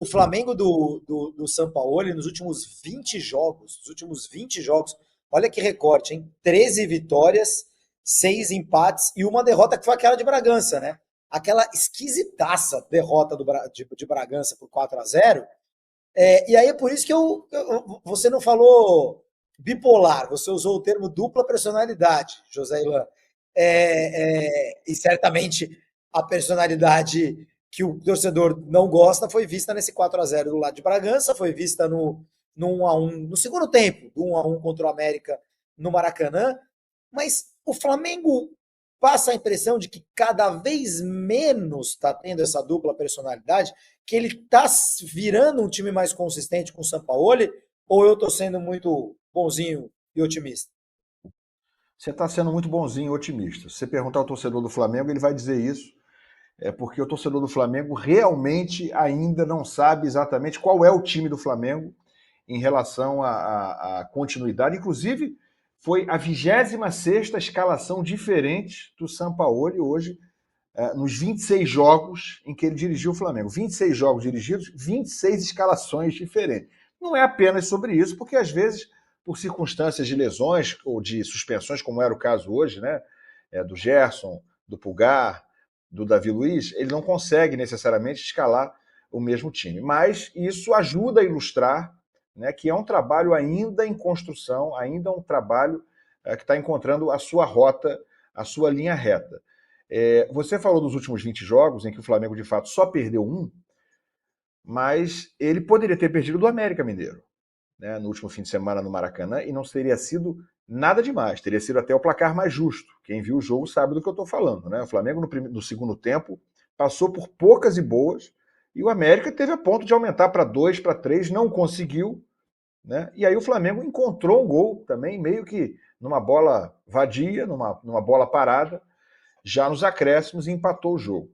o Flamengo do Sampaoli nos últimos 20 jogos, olha que recorte, hein? 13 vitórias, 6 empates e uma derrota que foi aquela de Bragança, né? Aquela esquisitaça derrota de Bragança por 4-0. E aí é por isso que você não falou bipolar, você usou o termo dupla personalidade, José Ilan. E certamente a personalidade que o torcedor não gosta foi vista nesse 4-0 do lado de Bragança, foi vista no 1-1 no segundo tempo, do 1-1 contra o América no Maracanã, mas o Flamengo passa a impressão de que cada vez menos está tendo essa dupla personalidade, que ele está virando um time mais consistente com o Sampaoli, ou eu estou sendo muito bonzinho e otimista? Você está sendo muito bonzinho e otimista. Se você perguntar ao torcedor do Flamengo, ele vai dizer isso. É porque o torcedor do Flamengo realmente ainda não sabe exatamente qual é o time do Flamengo em relação à continuidade. Inclusive, foi a 26ª escalação diferente do Sampaoli hoje, nos 26 jogos em que ele dirigiu o Flamengo. 26 jogos dirigidos, 26 escalações diferentes. Não é apenas sobre isso, porque às vezes, por circunstâncias de lesões ou de suspensões, como era o caso hoje, né, do Gerson, do Pulgar, do Davi Luiz, ele não consegue necessariamente escalar o mesmo time. Mas isso ajuda a ilustrar, né, que é um trabalho ainda em construção, ainda um trabalho que está encontrando a sua rota, a sua linha reta. Você falou dos últimos 20 jogos, em que o Flamengo de fato só perdeu um, mas ele poderia ter perdido do América Mineiro, né, no último fim de semana no Maracanã, e não teria sido nada demais, teria sido até o placar mais justo. Quem viu o jogo sabe do que eu estou falando, né? O Flamengo no segundo tempo passou por poucas e boas, e o América teve a ponto de aumentar para 2, para 3, não conseguiu, né? E aí o Flamengo encontrou um gol também, meio que numa bola vadia, numa bola parada, já nos acréscimos, e empatou o jogo.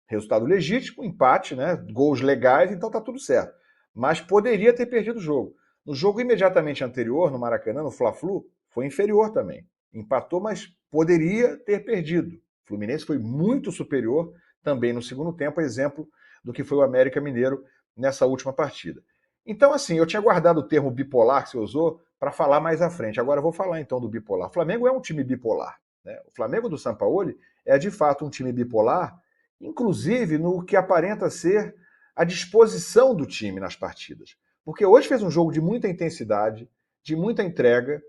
Resultado legítimo, empate, né? Gols legais, então tá tudo certo. Mas poderia ter perdido o jogo. No jogo imediatamente anterior, no Maracanã, no Fla-Flu, foi inferior também. Empatou, mas poderia ter perdido. O Fluminense foi muito superior também no segundo tempo, exemplo do que foi o América Mineiro nessa última partida. Então, assim, eu tinha guardado o termo bipolar que você usou para falar mais à frente. Agora eu vou falar então do bipolar. O Flamengo é um time bipolar, né? O Flamengo do Sampaoli é de fato um time bipolar, inclusive no que aparenta ser a disposição do time nas partidas. Porque hoje fez um jogo de muita intensidade, de muita entrega,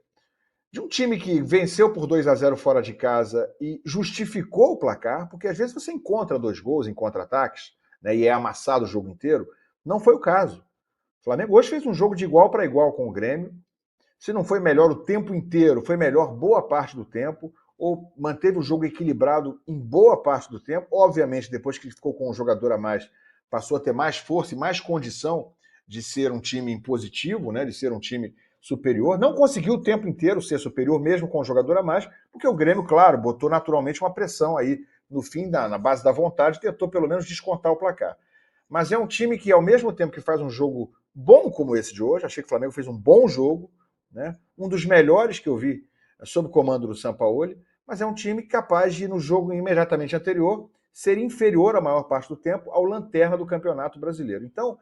de um time que venceu por 2-0 fora de casa e justificou o placar, porque às vezes você encontra 2 gols em contra-ataques, né, e é amassado o jogo inteiro. Não foi o caso. O Flamengo hoje fez um jogo de igual para igual com o Grêmio. Se não foi melhor o tempo inteiro, foi melhor boa parte do tempo, ou manteve o jogo equilibrado em boa parte do tempo. Obviamente, depois que ficou com um jogador a mais, passou a ter mais força e mais condição de ser um time impositivo, né, de ser um time superior. Não conseguiu o tempo inteiro ser superior, mesmo com um jogador a mais, porque o Grêmio, claro, botou naturalmente uma pressão aí no fim, na base da vontade, tentou pelo menos descontar o placar. Mas é um time que, ao mesmo tempo que faz um jogo bom como esse de hoje, achei que o Flamengo fez um bom jogo, né, um dos melhores que eu vi sob o comando do Sampaoli, mas é um time capaz de, no jogo imediatamente anterior, ser inferior a maior parte do tempo ao lanterna do Campeonato Brasileiro. Então,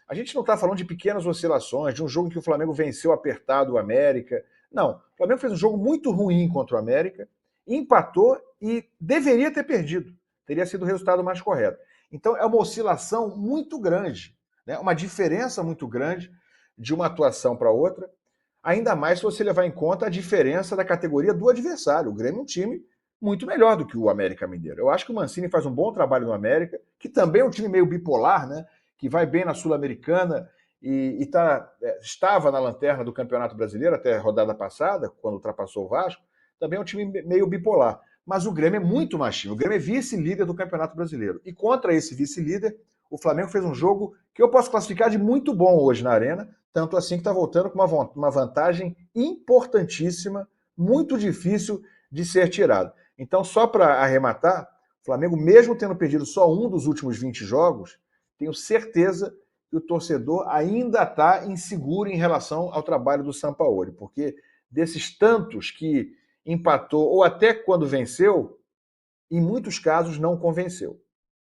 a gente não está falando de pequenas oscilações, de um jogo em que o Flamengo venceu apertado o América. Não, o Flamengo fez um jogo muito ruim contra o América, empatou e deveria ter perdido. Teria sido o resultado mais correto. Então, é uma oscilação muito grande, né? Uma diferença muito grande de uma atuação para outra, ainda mais se você levar em conta a diferença da categoria do adversário. O Grêmio é um time muito melhor do que o América Mineiro. Eu acho que o Mancini faz um bom trabalho no América, que também é um time meio bipolar, né? Que vai bem na Sul-Americana e estava na lanterna do Campeonato Brasileiro até a rodada passada, quando ultrapassou o Vasco. Também é um time meio bipolar. Mas o Grêmio é muito mais time. O Grêmio é vice-líder do Campeonato Brasileiro. E contra esse vice-líder, o Flamengo fez um jogo que eu posso classificar de muito bom hoje na Arena, tanto assim que está voltando com uma vantagem importantíssima, muito difícil de ser tirada. Então, só para arrematar, o Flamengo, mesmo tendo perdido só um dos últimos 20 jogos, tenho certeza que o torcedor ainda está inseguro em relação ao trabalho do Sampaoli, porque desses tantos que empatou, ou até quando venceu, em muitos casos não convenceu.